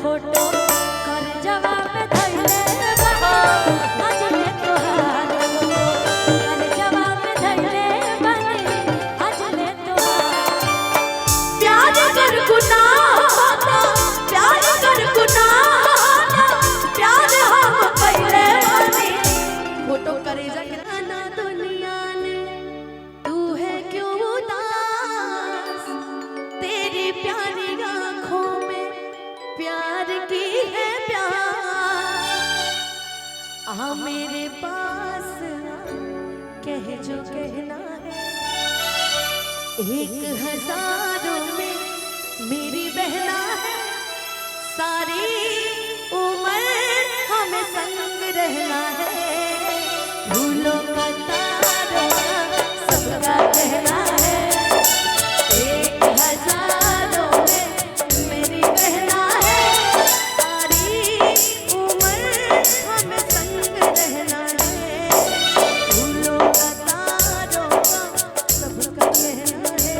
Photo कर जवाब धइले बा आज ले तोहार फोटो कर जवाब धइले बनी आज ले तोहार प्यार कर गुनाह होता प्यार कर गुनाह होता प्यार हम कइले बानी फोटो करे जा कितना दुनिया ने तू है क्यों उदास तेरी प्यारी आँखों में प्यार की है प्यार आ मेरे पास कह जो कहना है 1000 में मेरी बहना है सारी उम्र हमें संग रहना है भूलों का तारा सबका कहना है 1000 में मेरी बहना है सारी उम्र हमें संग रहना है भूलों का तारों का सबका कहना है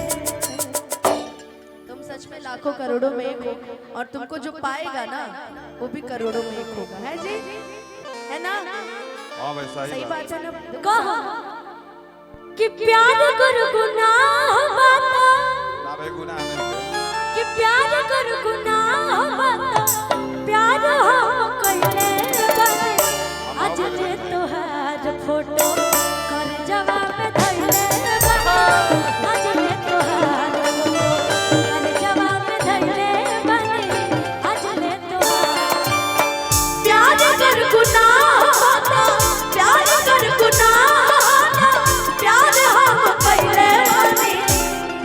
तुम सच में लाखों करोड़ों में एक हो और तुमको जो पाएगा ना वो भी करोड़ों में एक होगा है जी है ना हाँ भाई सही बात है ना कहो कि प्यार कर गुनाह बाता ना भाई गुनाह नहीं कि प्यार कर गुनाह बाता प्यार हम कइले बानी आज ले तोहार फोटो कर जवाब धइले बा आज ले तोहार फोटो कर जवाब धइले बानी आज ले तोहार प्यार कर गुनाह होता प्यार कर गुनाह होता प्यार हम कइले बानी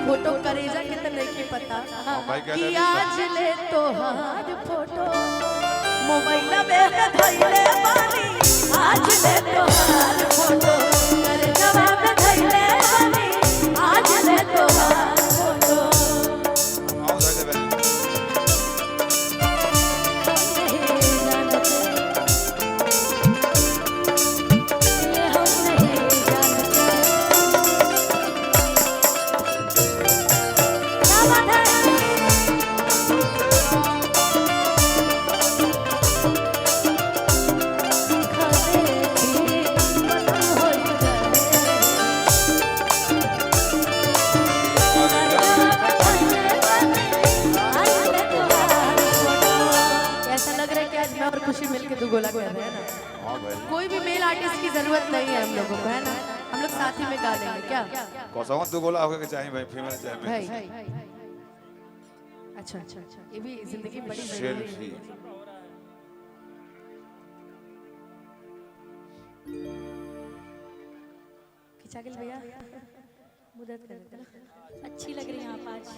फोटो करे जा कितने की पता भाई क्या कि कहते हैं? आज ले तोहार फोटो मोबाइल में धइले बानी आज ले तोहार फोटो कर जवाब धइले बानी आज ले तोहार फोटो हाँ भाई ले बहन ये हम नहीं जानते क्या बात है ऐसा लग रहा है कि आज मैं और खुशी मिलके दो गोला कर रहे हैं ना हाँ भाई कोई भी मेल आर्टिस्ट की जरूरत नहीं है हम लोगों को है ना हम लोग साथ ही में गा लेंगे क्या कसम तू गोला होके चाहिए भाई फीमेल चाहिए भाई अच्छा अच्छा अच्छा ये भी जिंदगी में बड़ी जरूरी सेल्फी है खिंचा के भैया मदद कर देना अच्छी लग रही है आप आज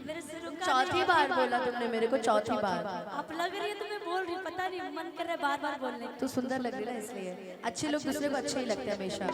मेरे से रुका चौथी बार बोला तुमने मेरे को चौथी बार आप लग रही है तो मैं बोल रही हूँ पता नहीं मन कर रहा है बार बार बोलने तू सुंदर लग रही है ना इसलिए अच्छे लोग दूसरे को अच्छे ही लगते हैं हमेशा